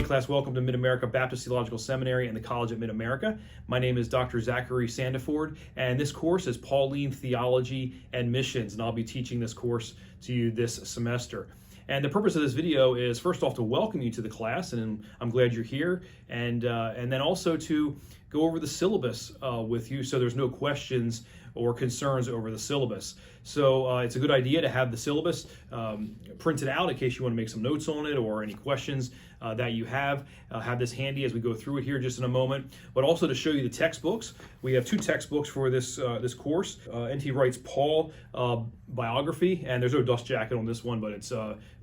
Hey class, welcome to Mid-America Baptist Theological Seminary and the College at Mid-America. My name is Dr. Zachary Sandiford, and this course is Pauline, Theology, and Missions, and I'll be teaching this course to you this semester. And the purpose of this video is, first off, to welcome you to the class, and I'm glad you're here, and then also to go over the syllabus with you so there's no questions or concerns over the syllabus. So it's a good idea to have the syllabus printed out in case you want to make some notes on it or any questions that you have. Have this handy as we go through it here just in a moment, but also to show you the textbooks. We have two textbooks for this course. N.T. Wright's Paul biography, and there's no dust jacket on this one, but it's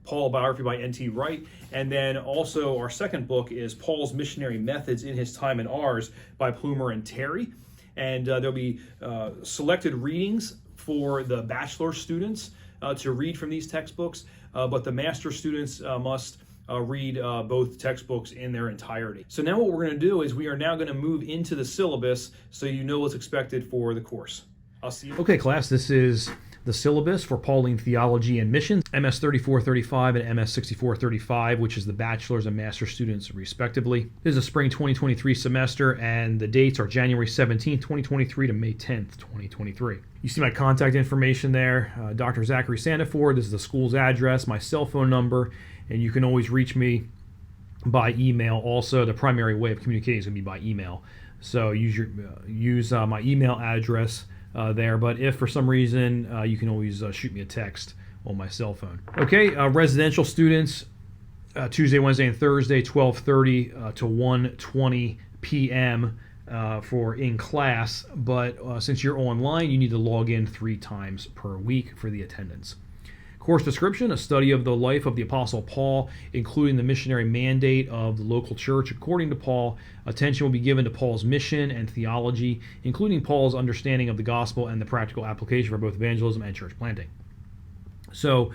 Paul biography by N.T. Wright. And then also our second book is Paul's Missionary Methods in His Time and Ours by Plumer and Terry. And there'll be selected readings for the bachelor students to read from these textbooks, but the master students must read both textbooks in their entirety. So now what we're going to do is we are now going to move into the syllabus so you know what's expected for the course. I'll see you. Okay, class, this is the syllabus for Pauline Theology and Missions, MS 3435 and MS 6435, which is the bachelor's and master students respectively. This is a spring 2023 semester, and the dates are January 17th, 2023 to May 10th, 2023. You see my contact information there, Dr. Zachary Sandiford. This is the school's address, my cell phone number, and you can always reach me by email. Also, the primary way of communicating is going to be by email. So use my email address there, but if for some reason you can always shoot me a text on my cell phone. Okay, residential students, Tuesday, Wednesday, and Thursday, 12:30 to 1:20 p.m. For in class, but since you're online, you need to log in 3 times per week for the attendance. Course description: a study of the life of the Apostle Paul, including the missionary mandate of the local church. According to Paul, attention will be given to Paul's mission and theology, including Paul's understanding of the gospel and the practical application for both evangelism and church planting. So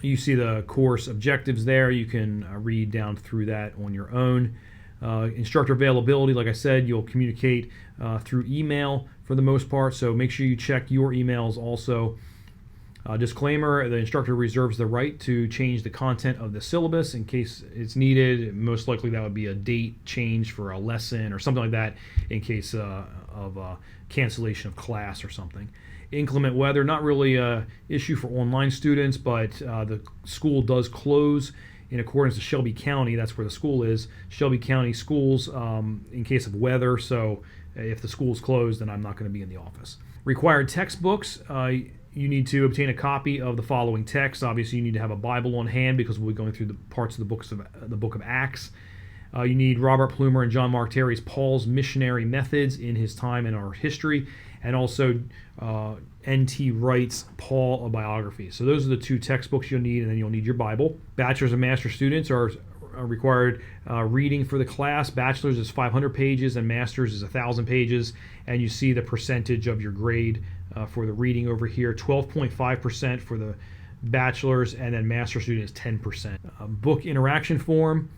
you see the course objectives there. You can read down through that on your own. Instructor availability, like I said, you'll communicate through email for the most part, so make sure you check your emails also. Disclaimer: the instructor reserves the right to change the content of the syllabus in case it's needed. Most likely that would be a date change for a lesson or something like that in case of cancellation of class or something. Inclement weather, not really an issue for online students, but the school does close in accordance to Shelby County. That's where the school is. Shelby County schools in case of weather, so if the school's closed, then I'm not going to be in the office. Required textbooks. You need to obtain a copy of the following text. Obviously, you need to have a Bible on hand because we'll be going through the parts of the book of Acts. You need Robert Plumer and John Mark Terry's Paul's Missionary Methods in His Time and Our History, and also N.T. Wright's Paul biography. So those are the 2 textbooks you'll need, and then you'll need your Bible. Bachelor's and master students are required reading for the class. Bachelor's is 500 pages and master's is 1,000 pages, and you see the percentage of your grade for the reading over here. 12.5% for the bachelor's, and then master student is 10%. Book interaction form.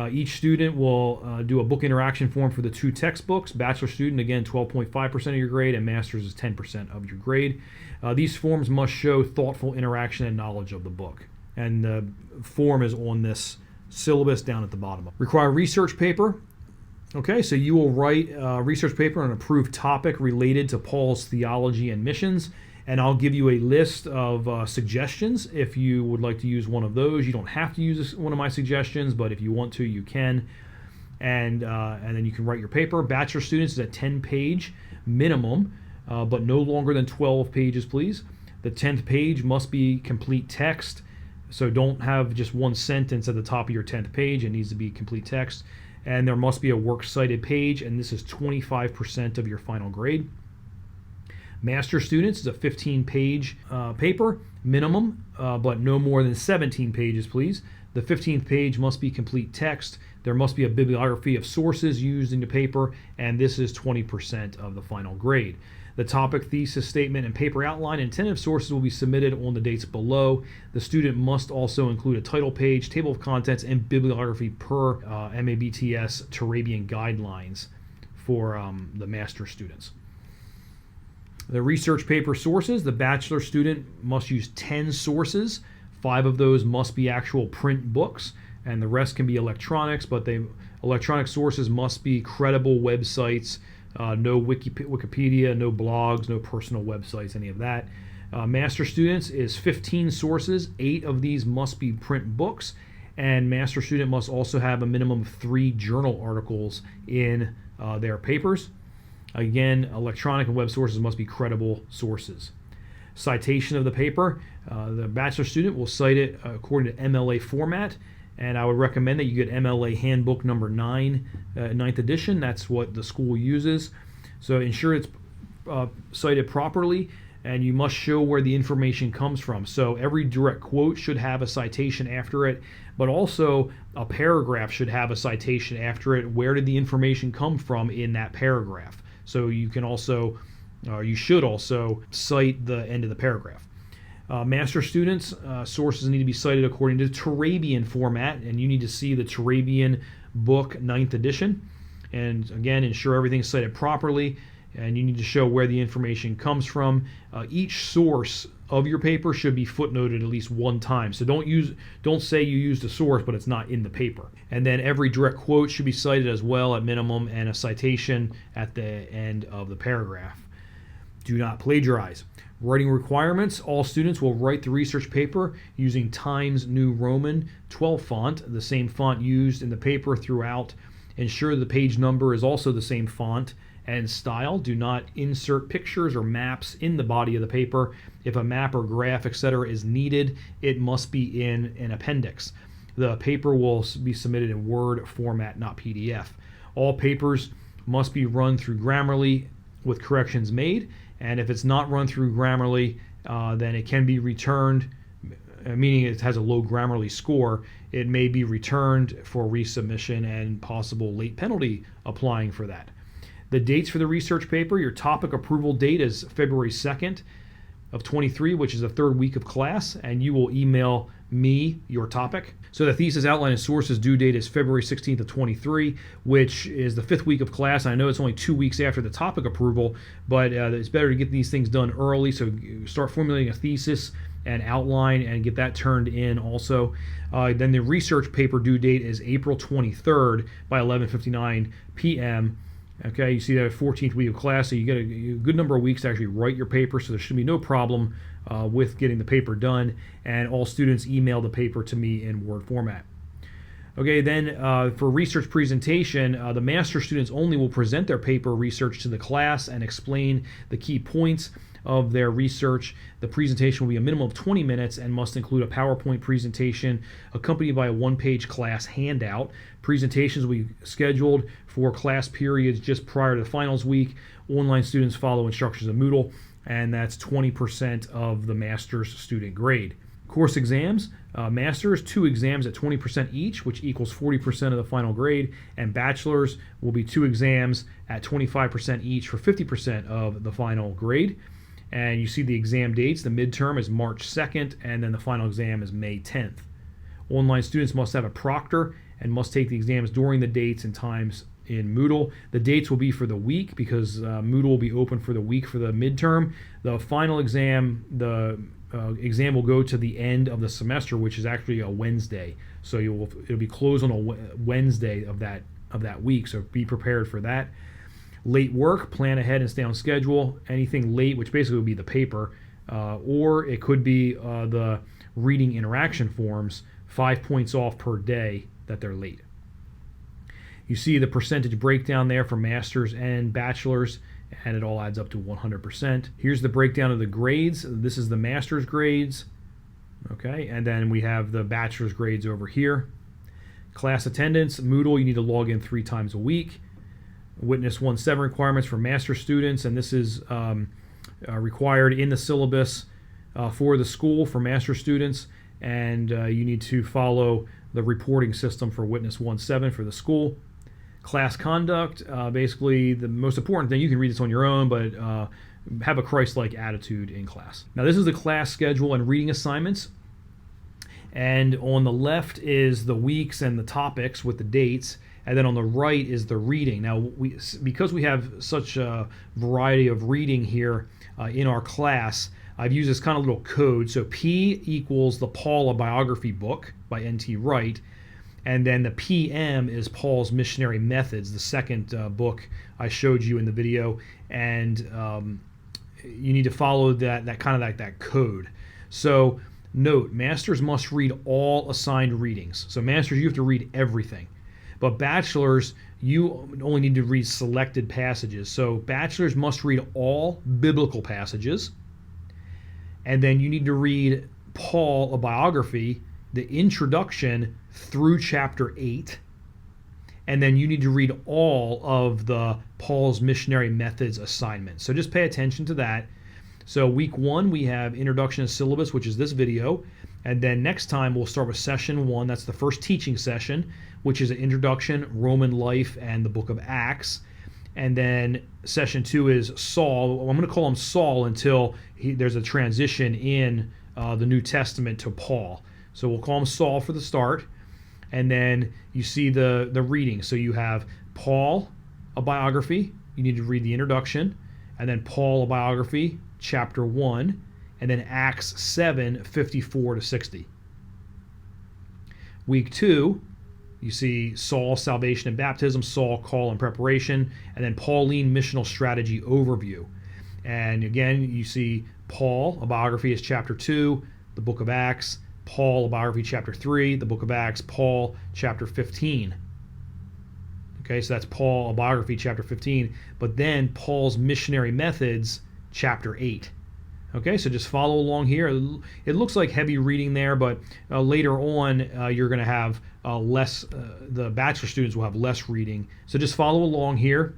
Each student will do a book interaction form for the 2 textbooks. Bachelor student, again, 12.5% of your grade, and master's is 10% of your grade. These forms must show thoughtful interaction and knowledge of the book. And the form is on this syllabus down at the bottom. Require research paper. Okay, so you will write a research paper on an approved topic related to Paul's theology and missions, and I'll give you a list of suggestions if you would like to use one of those. You don't have to use one of my suggestions, but if you want to, you can. And then you can write your paper. Bachelor students is a 10-page minimum, but no longer than 12 pages, please. The 10th page must be complete text, so don't have just one sentence at the top of your 10th page. It needs to be complete text. And there must be a works cited page, and this is 25% of your final grade. Master students is a 15-page paper minimum, but no more than 17 pages, please. The 15th page must be complete text. There must be a bibliography of sources used in the paper, and this is 20% of the final grade. The topic, thesis statement, and paper outline and tentative sources will be submitted on the dates below. The student must also include a title page, table of contents, and bibliography per MABTS Turabian guidelines for the master students. The research paper sources, the bachelor student must use 10 sources. 5 of those must be actual print books. and the rest can be electronics, but electronic sources must be credible websites, no Wikipedia, no blogs, no personal websites, any of that. Master students is 15 sources. 8 of these must be print books, and master student must also have a minimum of 3 journal articles in their papers. Again, electronic and web sources must be credible sources. Citation of the paper. The bachelor student will cite it according to MLA format, and I would recommend that you get MLA Handbook number 9, 9th edition. That's what the school uses. So ensure it's cited properly, and you must show where the information comes from. So every direct quote should have a citation after it, but also a paragraph should have a citation after it. Where did the information come from in that paragraph? So you can also, you should also cite the end of the paragraph. Master students, sources need to be cited according to Turabian format, and you need to see the Turabian book 9th edition. And again, ensure everything's cited properly, and you need to show where the information comes from. Each source of your paper should be footnoted at least one time. So don't say you used a source but it's not in the paper. And then every direct quote should be cited as well at minimum, and a citation at the end of the paragraph. Do not plagiarize. Writing requirements. All students will write the research paper using Times New Roman 12 font, the same font used in the paper throughout. Ensure the page number is also the same font and style. Do not insert pictures or maps in the body of the paper. If a map or graph, etc. is needed, it must be in an appendix. The paper will be submitted in Word format, not PDF. All papers must be run through Grammarly with corrections made, and if it's not run through Grammarly, then it can be returned, meaning it has a low Grammarly score. It may be returned for resubmission and possible late penalty applying for that. The dates for the research paper. Your topic approval date is February 2nd of 23, which is the 3rd week of class, and you will email me your topic. So the thesis outline and sources due date is February 16th of 23, which is the 5th week of class. I know it's only 2 weeks after the topic approval, but it's better to get these things done early. So start formulating a thesis and outline and get that turned in also. Then the research paper due date is April 23rd by 11:59 p.m. Okay, you see that 14th week of class, so you get a good number of weeks to actually write your paper, so there should be no problem with getting the paper done, and all students email the paper to me in Word format. Okay, then for research presentation, the master students only will present their paper research to the class and explain the key points of their research. The presentation will be a minimum of 20 minutes and must include a PowerPoint presentation accompanied by a 1-page class handout. Presentations will be scheduled for class periods just prior to the finals week. Online students follow instructions in Moodle, and that's 20% of the master's student grade. Course exams, master's, 2 exams at 20% each, which equals 40% of the final grade, and bachelor's will be 2 exams at 25% each for 50% of the final grade. And you see the exam dates. The midterm is March 2nd, and then the final exam is May 10th. Online students must have a proctor and must take the exams during the dates and times in Moodle. The dates will be for the week because Moodle will be open for the week for the midterm. The final exam, exam will go to the end of the semester, which is actually a Wednesday. So it'll be closed on a Wednesday of that week. So be prepared for that. Late work, plan ahead and stay on schedule. Anything late, which basically would be the paper, or it could be the reading interaction forms, 5 points off per day that they're late. You see the percentage breakdown there for masters and bachelors, and it all adds up to 100%. Here's the breakdown of the grades. This is the master's grades, okay, and then we have the bachelor's grades over here. Class attendance, Moodle, you need to log in 3 times a week. Witness 1.7 requirements for master students, and this is required in the syllabus for the school for master students, and you need to follow the reporting system for Witness 1.7 for the school. Class conduct, basically the most important thing, you can read this on your own, but have a Christ-like attitude in class. Now this is the class schedule and reading assignments, and on the left is the weeks and the topics with the dates, and then on the right is the reading. Now, because we have such a variety of reading here in our class, I've used this kind of little code. So P equals the Paula biography book by N.T. Wright, And then the PM is Paul's Missionary Methods, the second book I showed you in the video. And you need to follow that kind of that code. So note, masters must read all assigned readings. So masters, you have to read everything. But bachelors, you only need to read selected passages. So bachelors must read all biblical passages. And then you need to read Paul, a biography, the introduction through chapter 8. And then you need to read all of the Paul's Missionary Methods assignments. So just pay attention to that. So week 1, we have Introduction to Syllabus, which is this video. And then next time we'll start with session 1. That's the first teaching session, which is an introduction, Roman life, and the book of Acts. And then session 2 is Saul. I'm going to call him Saul until there's a transition in the New Testament to Paul. So we'll call him Saul for the start. And then you see the reading. So you have Paul, a biography. You need to read the introduction. And then Paul, a biography, chapter 1. And then Acts 7, 54 to 60. Week 2, you see Saul, salvation and baptism, Saul, call and preparation, and then Pauline missional strategy overview. And again, you see Paul, a biography, is chapter 2, the book of Acts, Paul, a biography, chapter 3, the book of Acts, Paul, chapter 15. Okay, so that's Paul, a biography, chapter 15. But then Paul's missionary methods, chapter 8. Okay, so just follow along here. It looks like heavy reading there, but later on you're going to have less, the bachelor students will have less reading. So just follow along here.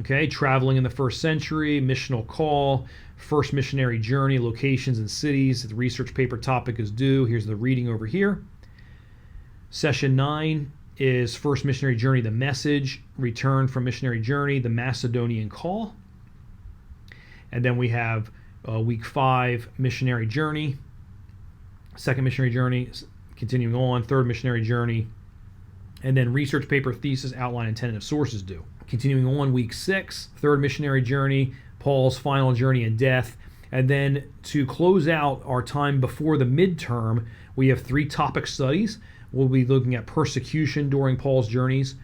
Okay, traveling in the first century, missional call, first missionary journey, locations and cities. The research paper topic is due. Here's the reading over here. Session 9 is first missionary journey, the message, return from missionary journey, the Macedonian call. And then we have week 5, missionary journey, second missionary journey, continuing on, third missionary journey, and then research paper, thesis, outline, and tentative sources due. Continuing on, week 6, third missionary journey, Paul's final journey and death. And then to close out our time before the midterm, we have 3 topic studies. We'll be looking at persecution during Paul's journeys,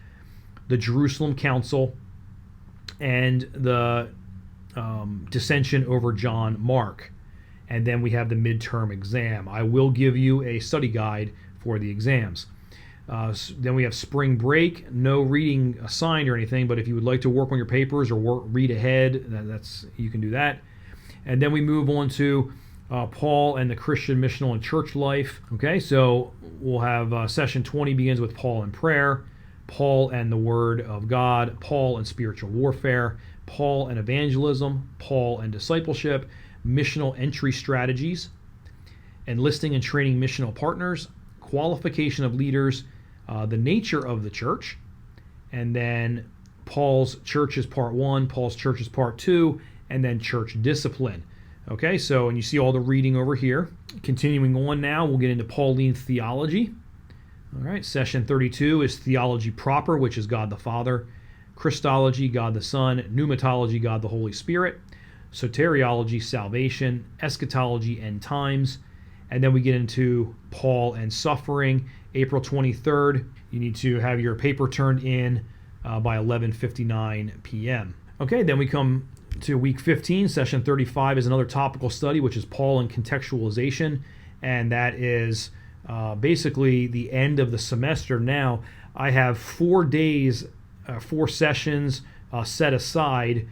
the Jerusalem Council, and the dissension over John Mark. And then we have the midterm exam. I will give you a study guide for the exams. Then we have spring break, no reading assigned or anything, but if you would like to work on your papers or read ahead, you can do that. And then we move on to Paul and the Christian missional and church life. Okay, so we'll have session 20 begins with Paul and prayer, Paul and the Word of God, Paul and spiritual warfare, Paul and evangelism, Paul and discipleship, missional entry strategies, enlisting and training missional partners, qualification of leaders, the nature of the church, and then Paul's church is part 1, Paul's church is part 2, and then church discipline. Okay, so, and you see all the reading over here. Continuing on now, we'll get into Pauline theology. All right, session 32 is theology proper, which is God the Father, Christology, God the Son, pneumatology, God the Holy Spirit, soteriology, salvation, eschatology, end times, and then we get into Paul and suffering. April 23rd, you need to have your paper turned in by 11:59 p.m. Okay, then we come to week 15, session 35 is another topical study, which is Paul and contextualization, and that is basically the end of the semester. Now, I have 4 days, 4 sessions set aside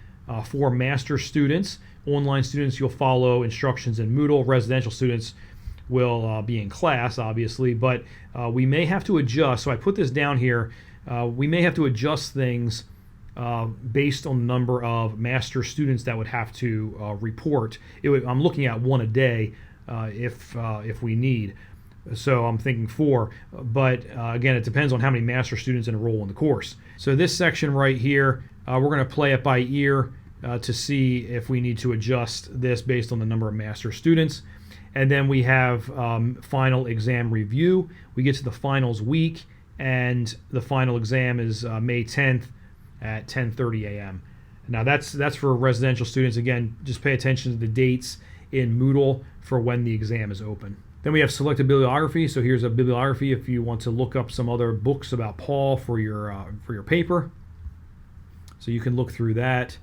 for master students. Online students, you'll follow instructions in Moodle. Residential students will be in class, obviously, but we may have to adjust. So I put this down here. We may have to adjust things based on the number of master students that would have to report. I'm looking at 1 a day if we need. So I'm thinking 4, but again, it depends on how many master students enroll in the course. So this section right here, we're going to play it by ear to see if we need to adjust this based on the number of master students. And then we have final exam review. We get to the finals week, and the final exam is May 10th at 10:30 a.m. Now that's for residential students. Again, just pay attention to the dates in Moodle for when the exam is open. Then we have selected bibliography. So here's a bibliography if you want to look up some other books about Paul for your paper. So you can look through that.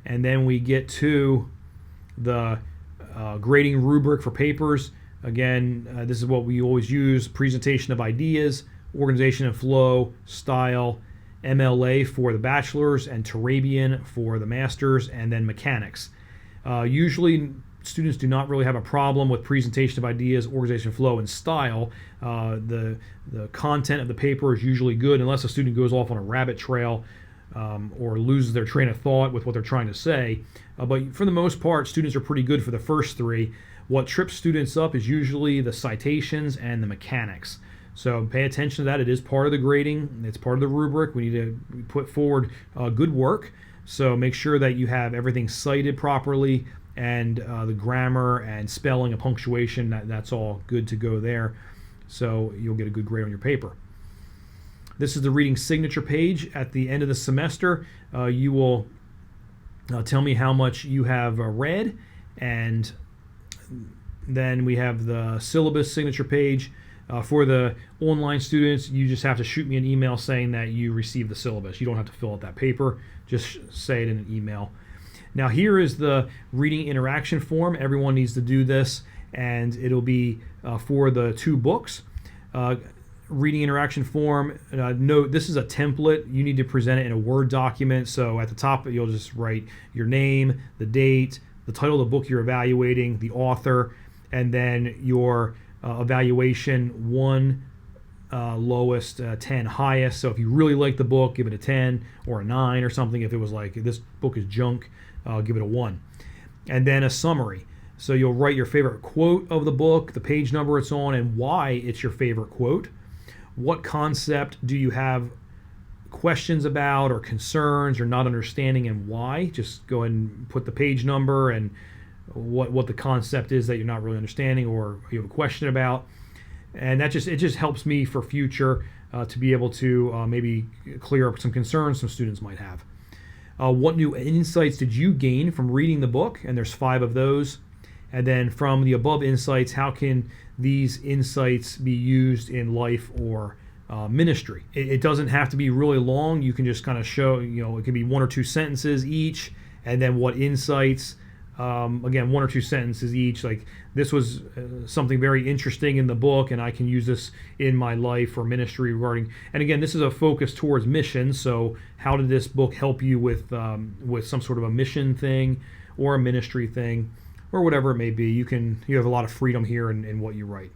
And then we get to the grading rubric for papers. Again, this is what we always use: presentation of ideas, organization and flow, style, MLA for the bachelor's, and Turabian for the master's, and then mechanics. Usually students do not really have a problem with presentation of ideas, organization, flow, and style. The content of the paper is usually good unless a student goes off on a rabbit trail or loses their train of thought with what they're trying to say. But for the most part, students are pretty good for the first three. What trips students up is usually the citations and the mechanics. So pay attention to that. It is part of the grading. It's part of the rubric. We need to put forward good work. So make sure that you have everything cited properly, and the grammar and spelling and punctuation, that's all good to go there. So you'll get a good grade on your paper. This is the reading signature page. At the end of the semester, you will tell me how much you have read, and then we have the syllabus signature page. For the online students, you just have to shoot me an email saying that you received the syllabus. You don't have to fill out that paper. Just say it in an email. Now here is the reading interaction form. Everyone needs to do this, and it'll be for the 2 books. Reading interaction form, note this is a template. You need to present it in a Word document. So at the top you'll just write your name, the date, the title of the book you're evaluating, the author, and then your evaluation: 1 lowest, 10 highest. So if you really like the book, give it a 10 or a 9 or something. If it was like, this book is junk, give it a 1. And then a summary. So you'll write your favorite quote of the book, the page number it's on, and why it's your favorite quote. What concept do you have questions about or concerns or not understanding, and why? Just go ahead and put the page number and what the concept is that you're not really understanding or you have a question about. And it just helps me for future to be able to maybe clear up some concerns some students might have. What new insights did you gain from reading the book? And there's 5 of those. And then from the above insights, how can these insights be used in life or ministry? It doesn't have to be really long. You can just kind of show, it can be 1 or 2 sentences each, and then what insights. Again, 1 or 2 sentences each. Like, this was something very interesting in the book, and I can use this in my life or ministry regarding. And again, this is a focus towards mission. So, how did this book help you with some sort of a mission thing or a ministry thing, or whatever it may be? You have a lot of freedom here in what you write.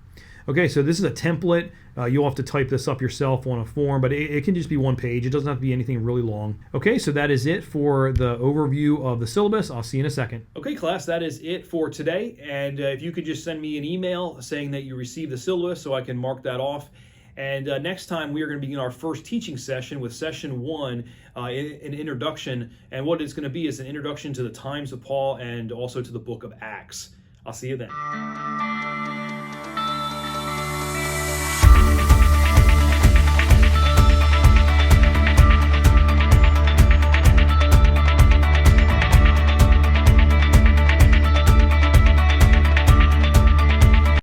Okay, so this is a template. You'll have to type this up yourself on a form, but it can just be 1 page. It doesn't have to be anything really long. Okay, so that is it for the overview of the syllabus. I'll see you in a second. Okay, class, that is it for today. And if you could just send me an email saying that you received the syllabus so I can mark that off. And next time we are going to begin our first teaching session with session 1, an introduction. And what it's going to be is an introduction to the times of Paul and also to the book of Acts. I'll see you then.